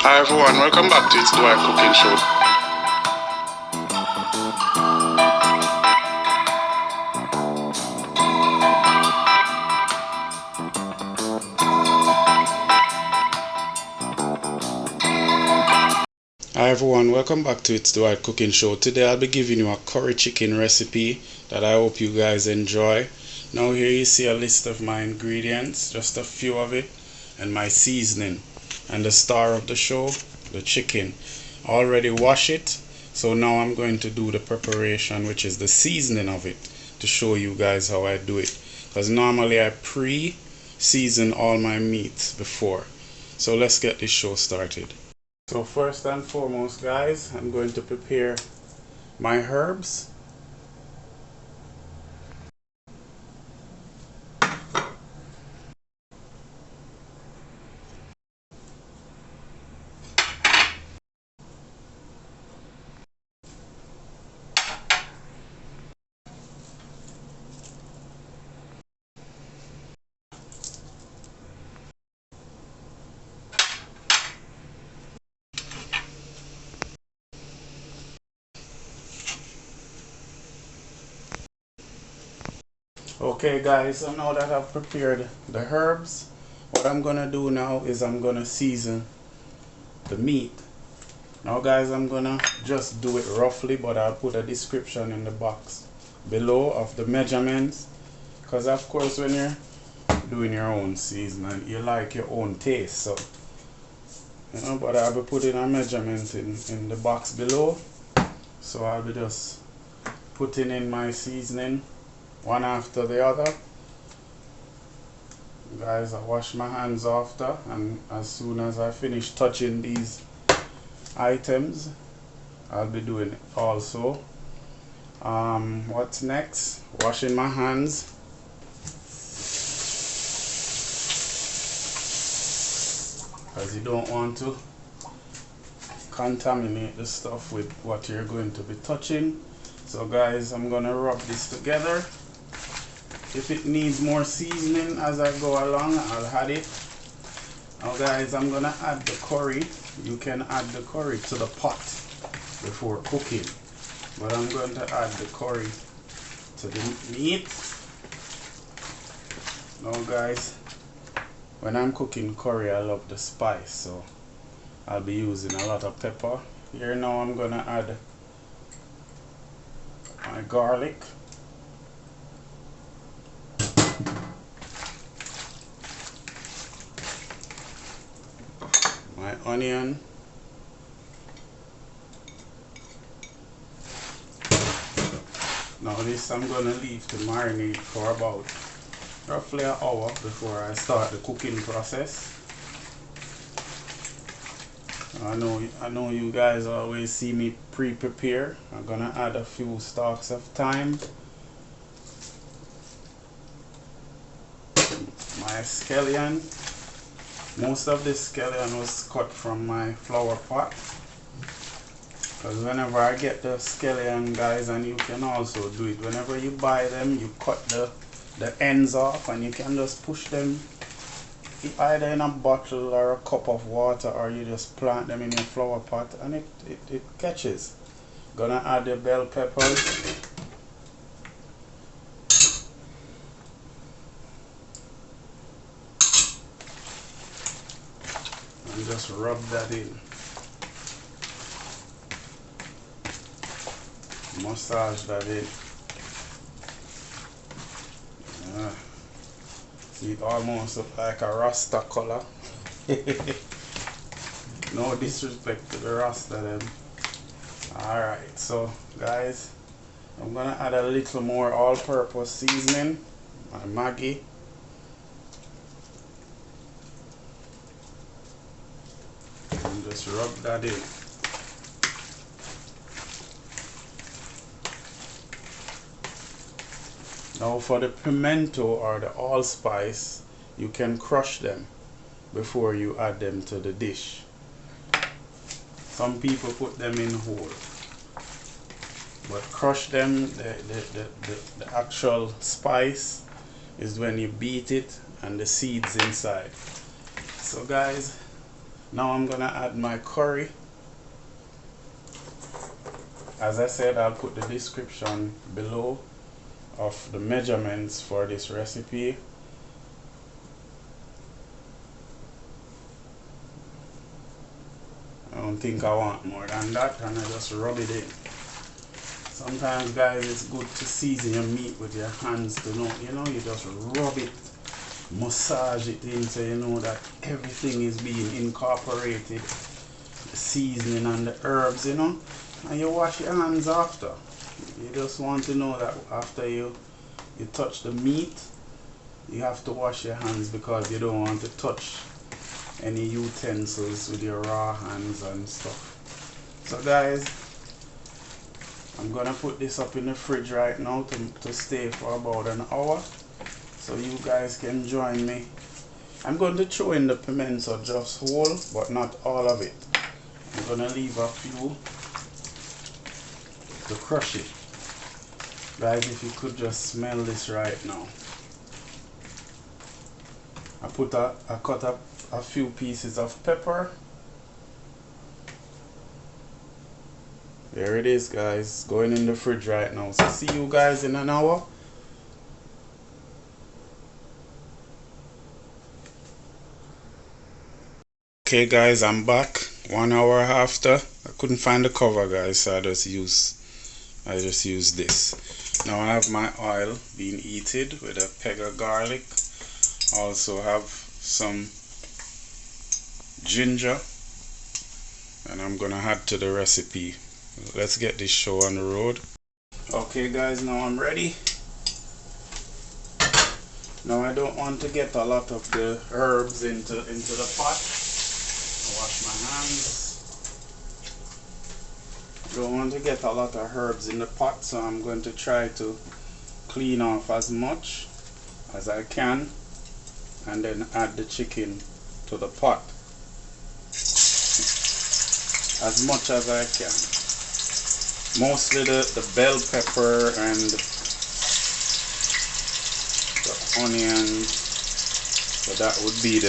Hi everyone, welcome back to It's Dwight Cooking Show. Hi everyone, welcome back to It's Dwight Cooking Show. Today I'll be giving you a curry chicken recipe that I hope you guys enjoy. Now here you see a list of my ingredients, just a few of it, and my seasoning. And the star of the show, the chicken. I already wash it, so now I'm going to do the preparation, which is the seasoning of it, to show you guys how I do it. Because normally I pre-season all my meats before. So let's get this show started. So first and foremost, guys, I'm going to prepare my herbs. Okay guys, so now that I've prepared the herbs, what I'm gonna do now is I'm gonna season the meat. Now guys, I'm gonna just do it roughly, but I'll put a description in the box below of the measurements, because of course when you're doing your own seasoning, you like your own taste, so but I'll be putting a measurement in the box below. So I'll be just putting in my seasoning one after the other. Guys, I wash my hands after, and as soon as I finish touching these items, I'll be doing it also. What's next? Washing my hands. Because you don't want to contaminate the stuff with what you're going to be touching. So guys, I'm gonna rub this together. If it needs more seasoning as I go along, I'll add it. Now guys, I'm gonna add the curry. You can add the curry to the pot before cooking, but I'm going to add the curry to the meat. Now guys, when I'm cooking curry, I love the spice, so I'll be using a lot of pepper. Here now I'm gonna add my garlic. My onion. Now this I'm gonna leave to marinate for about roughly an hour before I start the cooking process. I know you guys always see me pre-prepare. I'm gonna add a few stalks of thyme. My scallion. Most of this scallion was cut from my flower pot, because whenever I get the scallion, guys, and you can also do it, whenever you buy them, you cut the ends off, and you can just push them either in a bottle or a cup of water, or you just plant them in your flower pot and it catches. Gonna add the bell peppers. And just rub that in. Massage that in. It almost looks like a Rasta color. No disrespect to the Rasta then. Alright, so guys, I'm gonna add a little more all-purpose seasoning, my Maggi. And just rub that in. Now for the pimento or the allspice, you can crush them before you add them to the dish. Some people put them in whole, but crush them. The actual spice is when you beat it and the seeds inside. So guys, Now I'm gonna add my curry. As I said, I'll put the description below of the measurements for this recipe. I don't think I want more than that, and I just rub it in. Sometimes, guys, it's good to season your meat with your hands to know, you just rub it, massage it in so you know that everything is being incorporated, the seasoning and the herbs, and you wash your hands after. You just want to know that after you touch the meat, you have to wash your hands, because you don't want to touch any utensils with your raw hands and stuff. So guys, I'm gonna put this up in the fridge right now to stay for about an hour, so you guys can join me. I'm going to throw in the pimento just whole, but not all of it. I'm gonna leave a few to crush it. Guys, if you could just smell this right now. I cut up a few pieces of pepper. There it is, guys, going in the fridge right now. So see you guys in an hour. Okay guys, I'm back 1 hour after. I couldn't find the cover, guys, so I just use this. Now I have my oil being heated with a peg of garlic. Also have some ginger, and I'm gonna add to the recipe. Let's get this show on the road. Okay guys, now I'm ready. Now I don't want to get a lot of the herbs into the pot. Wash my hands. Don't want to get a lot of herbs in the pot, so I'm going to try to clean off as much as I can and then add the chicken to the pot as much as I can. Mostly the bell pepper and the onions, so that would be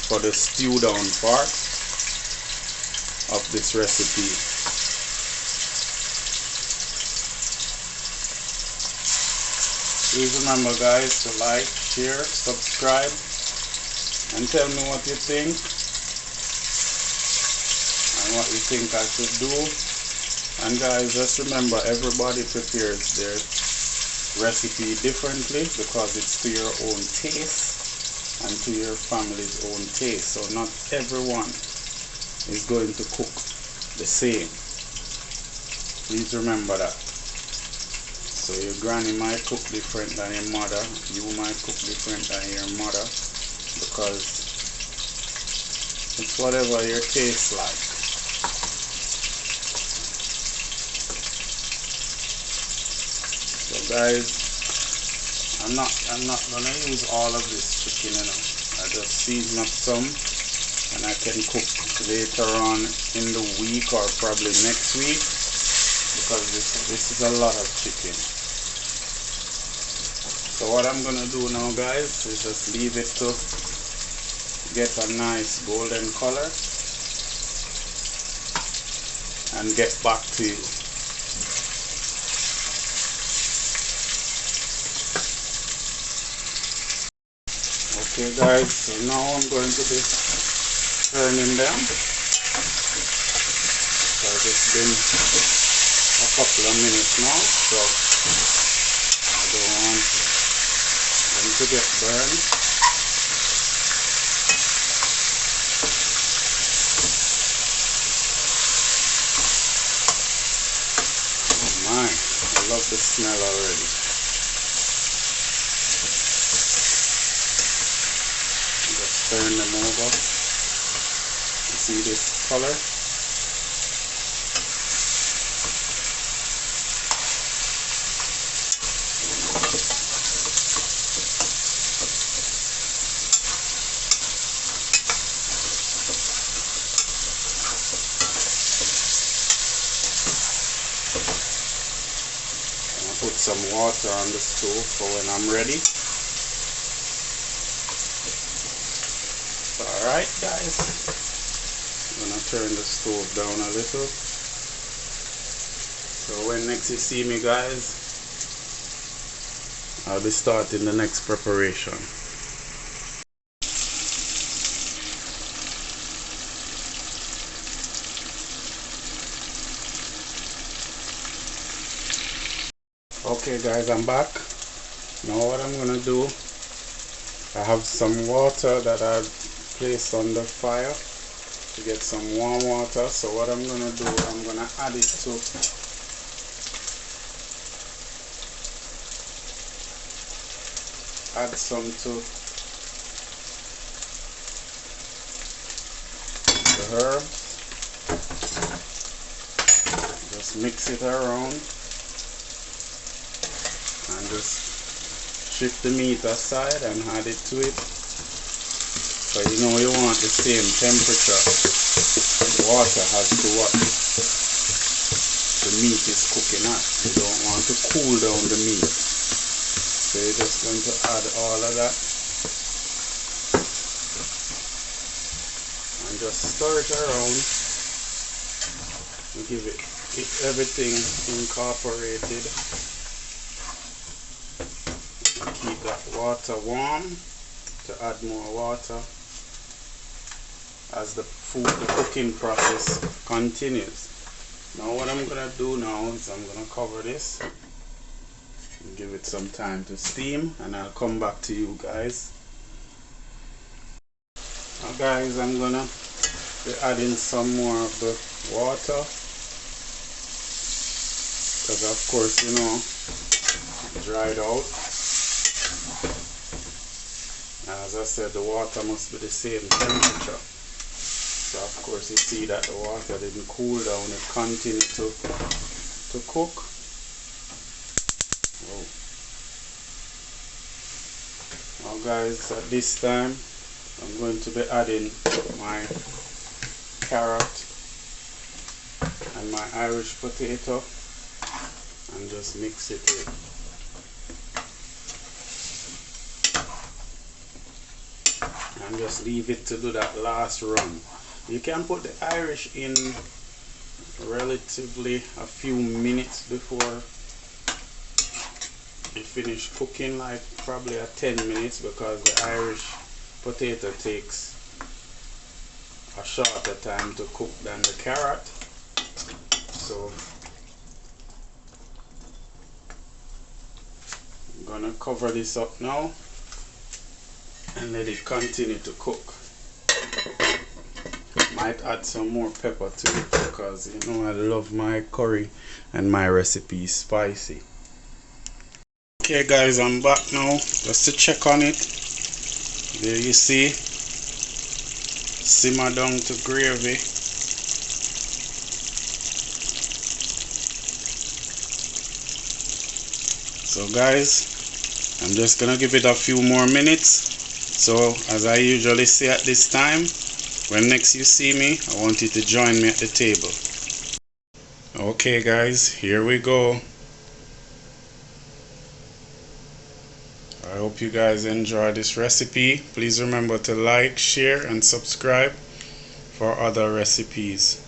for the stew down part of this recipe. Please remember, guys, to like, share, subscribe, and tell me what you think and what you think I should do. And guys, just remember, everybody prepares their recipe differently, because it's to your own taste and to your family's own taste. So not everyone is going to cook the same. Please remember that. So your granny might cook different than your mother, you might cook different than your mother, because it's whatever your taste like. So guys, I'm not gonna use all of this chicken, I just season up some, and I can cook later on in the week or probably next week, because this is a lot of chicken. So what I'm gonna do now, guys, is just leave it to get a nice golden color and get back to you. Okay guys, so now I'm going to be turning them. So it's been a couple of minutes now, so I don't want them to get burned. Oh my, I love the smell already. Just turn them over. You see this color? Put some water on the stove for when I'm ready. Alright guys, turn the stove down a little. So when next you see me, guys, I'll be starting the next preparation. Okay guys, I'm back. Now what I'm gonna do, I have some water that I placed on the fire to get some warm water. So what I'm gonna do, I'm gonna add it to the herbs. Just mix it around and just shift the meat aside and add it to it. So you know you want the same temperature the water has to what the meat is cooking at. You don't want to cool down the meat. So you're just going to add all of that and just stir it around and give everything incorporated. Keep that water warm to add more water as the cooking process continues. Now what I'm gonna do now is I'm gonna cover this and give it some time to steam, and I'll come back to you guys. Now guys, I'm gonna be adding some more of the water because of course, you know, it dried out. As I said, the water must be the same temperature. So of course you see that the water didn't cool down, it continued to cook. Whoa. Now guys, at this time I'm going to be adding my carrot and my Irish potato and just mix it in. And just leave it to do that last run. You can put the Irish in relatively a few minutes before you finish cooking, like probably at 10 minutes, because the Irish potato takes a shorter time to cook than the carrot. So I'm gonna cover this up now and let it continue to cook. Might add some more pepper to it because you know I love my curry and my recipe spicy. Okay guys, I'm back now just to check on it. There you see, simmer down to gravy. So guys, I'm just gonna give it a few more minutes. So as I usually say at this time, when next you see me, I want you to join me at the table. Okay guys, here we go. I hope you guys enjoy this recipe. Please remember to like, share and subscribe for other recipes.